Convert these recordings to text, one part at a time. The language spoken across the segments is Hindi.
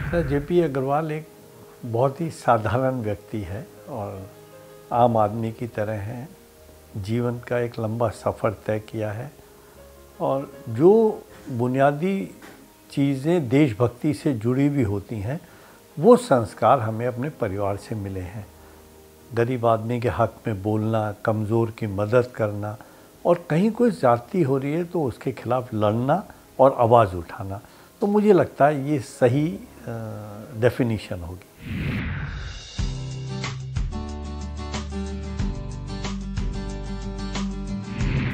सर जेपी अग्रवाल एक बहुत ही साधारण व्यक्ति है और आम आदमी की तरह हैं। जीवन का एक लंबा सफ़र तय किया है और जो बुनियादी चीज़ें देशभक्ति से जुड़ी हुई होती हैं वो संस्कार हमें अपने परिवार से मिले हैं। गरीब आदमी के हक़ में बोलना, कमज़ोर की मदद करना और कहीं कोई ज़्यादती हो रही है तो उसके खिलाफ़ लड़ना और आवाज़ उठाना, तो मुझे लगता है ये सही डेफिनीशन होगी।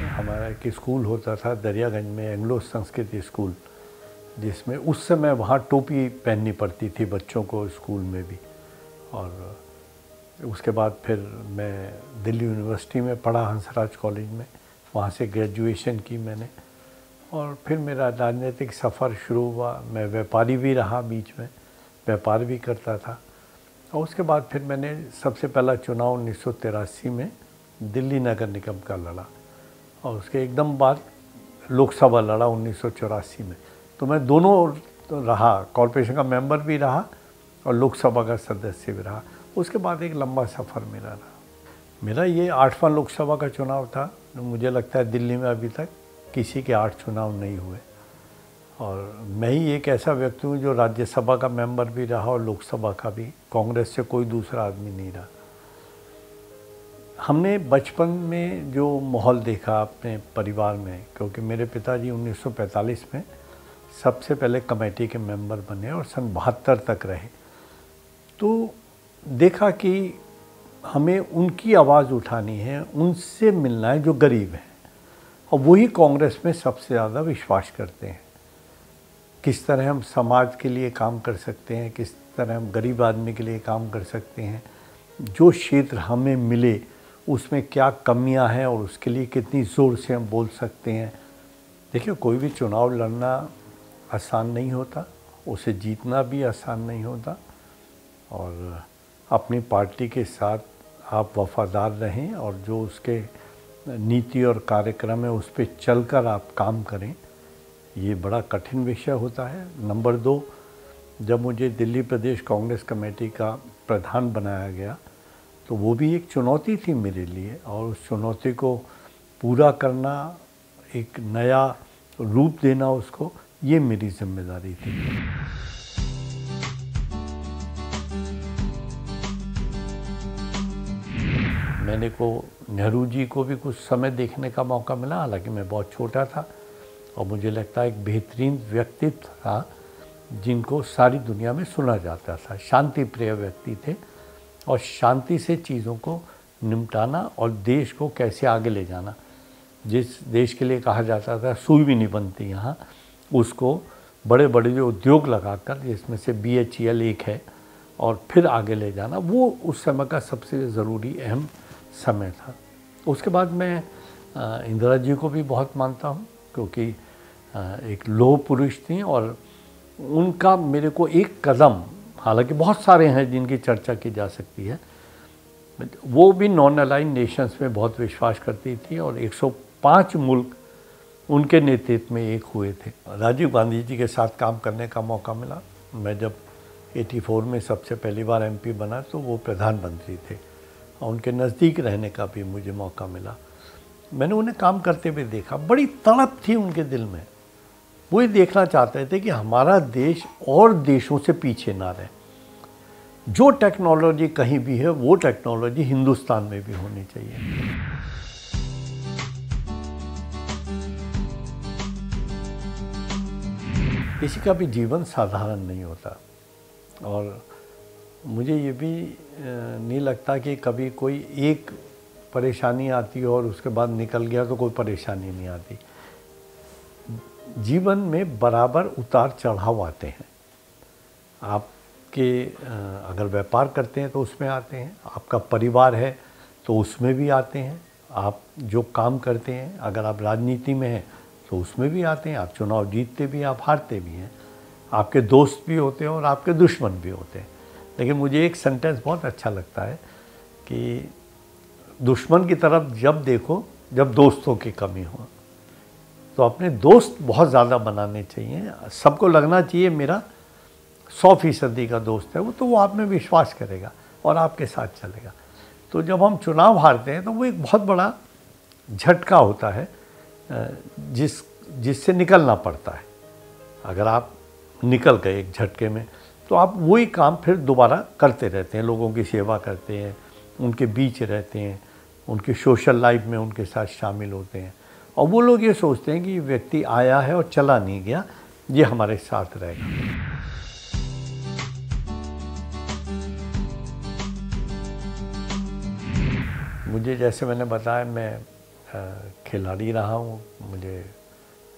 हमारा एक स्कूल होता था दरियागंज में, एंग्लो संस्कृत स्कूल, जिसमें उस समय वहाँ टोपी पहननी पड़ती थी बच्चों को स्कूल में भी। और उसके बाद फिर मैं दिल्ली यूनिवर्सिटी में पढ़ा, हंसराज कॉलेज में, वहाँ से ग्रेजुएशन की मैंने। और फिर मेरा राजनीतिक सफ़र शुरू हुआ। मैं व्यापारी भी रहा, बीच में व्यापार भी करता था। और उसके बाद फिर मैंने सबसे पहला चुनाव 1983 में दिल्ली नगर निगम का लड़ा और उसके एकदम बाद लोकसभा लड़ा 1984 में। तो मैं दोनों रहा, कॉरपोरेशन का मेंबर भी रहा और लोकसभा का सदस्य भी रहा। उसके बाद एक लंबा सफ़र मेरा रहा। मेरा ये 8वां लोकसभा का चुनाव था। मुझे लगता है दिल्ली में अभी तक किसी के 8 चुनाव नहीं हुए और मैं ही एक ऐसा व्यक्ति हूँ जो राज्यसभा का मेंबर भी रहा और लोकसभा का भी। कांग्रेस से कोई दूसरा आदमी नहीं रहा। हमने बचपन में जो माहौल देखा अपने परिवार में, क्योंकि मेरे पिताजी 1945 में सबसे पहले कमेटी के मेंबर बने और सन 72 तक रहे, तो देखा कि हमें उनकी आवाज़ उठानी है, उनसे मिलना है जो गरीब हैं और वही कांग्रेस में सबसे ज़्यादा विश्वास करते हैं। किस तरह हम समाज के लिए काम कर सकते हैं, किस तरह हम गरीब आदमी के लिए काम कर सकते हैं, जो क्षेत्र हमें मिले उसमें क्या कमियां हैं और उसके लिए कितनी ज़ोर से हम बोल सकते हैं। देखिए, कोई भी चुनाव लड़ना आसान नहीं होता, उसे जीतना भी आसान नहीं होता और अपनी पार्टी के साथ आप वफादार रहें और जो उसके नीति और कार्यक्रम है उस पर चलकर आप काम करें, ये बड़ा कठिन विषय होता है। नंबर 2, जब मुझे दिल्ली प्रदेश कांग्रेस कमेटी का प्रधान बनाया गया तो वो भी एक चुनौती थी मेरे लिए और उस चुनौती को पूरा करना, एक नया रूप देना उसको, ये मेरी जिम्मेदारी थी। मैंने को नेहरू जी को भी कुछ समय देखने का मौका मिला, हालांकि मैं बहुत छोटा था और मुझे लगता है एक बेहतरीन व्यक्तित्व था जिनको सारी दुनिया में सुना जाता था। शांति प्रिय व्यक्ति थे और शांति से चीज़ों को निपटाना और देश को कैसे आगे ले जाना, जिस देश के लिए कहा जाता था सुई भी नहीं बनती यहाँ, उसको बड़े बड़े जो उद्योग लगाकर, जिसमें से BHEL एक है, और फिर आगे ले जाना, वो उस समय का सबसे ज़रूरी अहम समय था। उसके बाद मैं इंदिरा जी को भी बहुत मानता हूँ, क्योंकि एक लौह पुरुष थी और उनका मेरे को एक कदम, हालांकि बहुत सारे हैं जिनकी चर्चा की जा सकती है, वो भी नॉन अलाइन नेशंस में बहुत विश्वास करती थी और 105 मुल्क उनके नेतृत्व में एक हुए थे। राजीव गांधी जी के साथ काम करने का मौका मिला। मैं जब 84 में सबसे पहली बार MP बना तो वो प्रधानमंत्री थे और उनके नज़दीक रहने का भी मुझे मौका मिला। मैंने उन्हें काम करते हुए देखा, बड़ी तड़प थी उनके दिल में। वो ये देखना चाहते थे कि हमारा देश और देशों से पीछे ना रहे। जो टेक्नोलॉजी कहीं भी है वो टेक्नोलॉजी हिंदुस्तान में भी होनी चाहिए। किसी का भी जीवन साधारण नहीं होता और मुझे ये भी नहीं लगता कि कभी कोई एक परेशानी आती हो और उसके बाद निकल गया तो कोई परेशानी नहीं आती। जीवन में बराबर उतार चढ़ाव आते हैं। आपके अगर व्यापार करते हैं तो उसमें आते हैं, आपका परिवार है तो उसमें भी आते हैं, आप जो काम करते हैं, अगर आप राजनीति में हैं तो उसमें भी आते हैं, आप चुनाव जीतते भी, आप हारते भी हैं, आपके दोस्त भी होते हैं और आपके दुश्मन भी होते हैं। लेकिन मुझे एक सेंटेंस बहुत अच्छा लगता है कि दुश्मन की तरफ जब देखो जब दोस्तों की कमी हो। तो अपने दोस्त बहुत ज़्यादा बनाने चाहिए। सबको लगना चाहिए मेरा 100% का दोस्त है वो, तो वो आप में विश्वास करेगा और आपके साथ चलेगा। तो जब हम चुनाव हारते हैं तो वो एक बहुत बड़ा झटका होता है जिससे निकलना पड़ता है। अगर आप निकल गए एक झटके में तो आप वही काम फिर दोबारा करते रहते हैं, लोगों की सेवा करते हैं, उनके बीच रहते हैं, उनके सोशल लाइफ में उनके साथ शामिल होते हैं, और वो लोग ये सोचते हैं कि ये व्यक्ति आया है और चला नहीं गया, ये हमारे साथ रहेगा। मुझे, जैसे मैंने बताया, मैं खिलाड़ी रहा हूँ। मुझे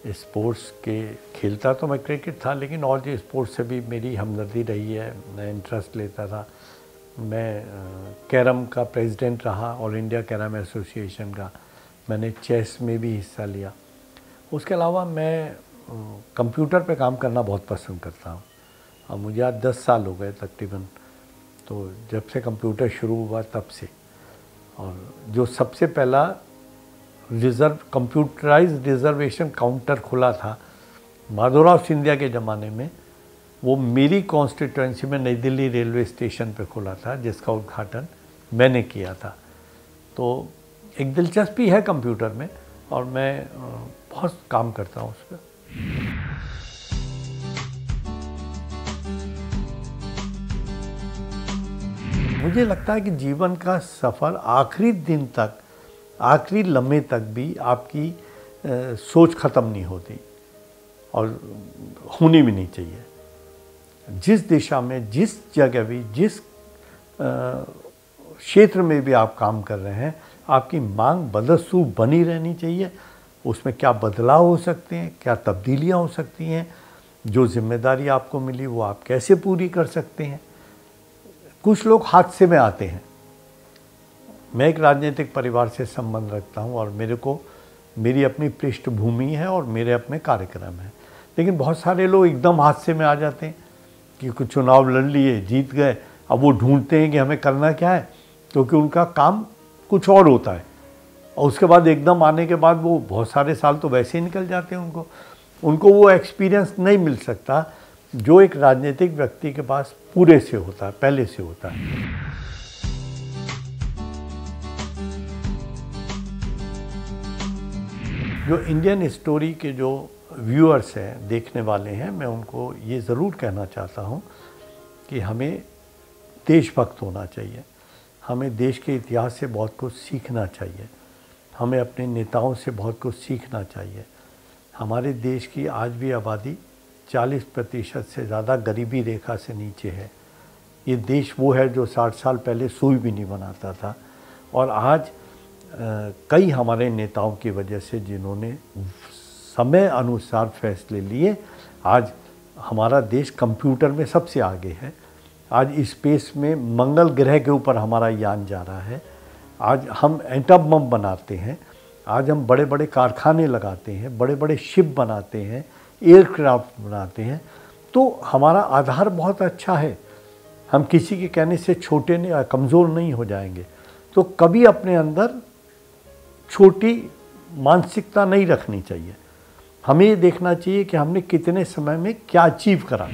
स्पोर्ट्स के खेलता तो मैं क्रिकेट था, लेकिन और जो स्पोर्ट्स से भी मेरी हमदर्दी रही है, मैं इंटरेस्ट लेता था। मैं कैरम का प्रेसिडेंट रहा, ऑल इंडिया कैरम एसोसिएशन का। मैंने चेस में भी हिस्सा लिया। उसके अलावा मैं कंप्यूटर पे काम करना बहुत पसंद करता हूँ। अब मुझे आज 10 साल हो गए तकरीबन, तो जब से कंप्यूटर शुरू हुआ तब से। और जो सबसे पहला कंप्यूटराइज्ड रिजर्वेशन काउंटर खुला था माधवराव सिंधिया के ज़माने में, वो मेरी कॉन्स्टिट्यूएंसी में नई दिल्ली रेलवे स्टेशन पे खुला था, जिसका उद्घाटन मैंने किया था। तो एक दिलचस्पी है कंप्यूटर में और मैं बहुत काम करता हूँ उस पर। मुझे लगता है कि जीवन का सफ़र आखिरी दिन तक, आखिरी लम्हे तक भी आपकी सोच ख़त्म नहीं होती और होनी भी नहीं चाहिए। जिस दिशा में, जिस जगह भी, जिस क्षेत्र में भी आप काम कर रहे हैं, आपकी मांग बदस्तूर बनी रहनी चाहिए। उसमें क्या बदलाव हो सकते हैं, क्या तब्दीलियां हो सकती हैं, जो जिम्मेदारी आपको मिली वो आप कैसे पूरी कर सकते हैं। कुछ लोग हादसे में आते हैं। मैं एक राजनीतिक परिवार से संबंध रखता हूं और मेरी अपनी पृष्ठभूमि है और मेरे अपने कार्यक्रम हैं, लेकिन बहुत सारे लोग एकदम हादसे में आ जाते हैं कि कुछ चुनाव लड़ लिए, जीत गए, अब वो ढूंढते हैं कि हमें करना क्या है, क्योंकि उनका काम कुछ और होता है, और उसके बाद एकदम आने के बाद वो बहुत सारे साल तो वैसे ही निकल जाते हैं। उनको वो एक्सपीरियंस नहीं मिल सकता जो एक राजनीतिक व्यक्ति के पास पूरे से होता है, पहले से होता है। जो इंडियन स्टोरी के जो व्यूअर्स हैं, देखने वाले हैं, मैं उनको ये ज़रूर कहना चाहता हूँ कि हमें देशभक्त होना चाहिए। हमें देश के इतिहास से बहुत कुछ सीखना चाहिए। हमें अपने नेताओं से बहुत कुछ सीखना चाहिए। हमारे देश की आज भी आबादी 40% से ज़्यादा गरीबी रेखा से नीचे है। ये देश वो है जो 60 साल पहले सुई भी नहीं बनाता था, और आज कई हमारे नेताओं की वजह से, जिन्होंने समय अनुसार फैसले लिए, आज हमारा देश कंप्यूटर में सबसे आगे है। आज स्पेस में मंगल ग्रह के ऊपर हमारा यान जा रहा है। आज हम एटम बम बनाते हैं, आज हम बड़े बड़े कारखाने लगाते हैं, बड़े बड़े शिप बनाते हैं, एयरक्राफ्ट बनाते हैं। तो हमारा आधार बहुत अच्छा है। हम किसी के कहने से छोटे नहीं, कमज़ोर नहीं हो जाएंगे। तो कभी अपने अंदर छोटी मानसिकता नहीं रखनी चाहिए। हमें ये देखना चाहिए कि हमने कितने समय में क्या अचीव करा।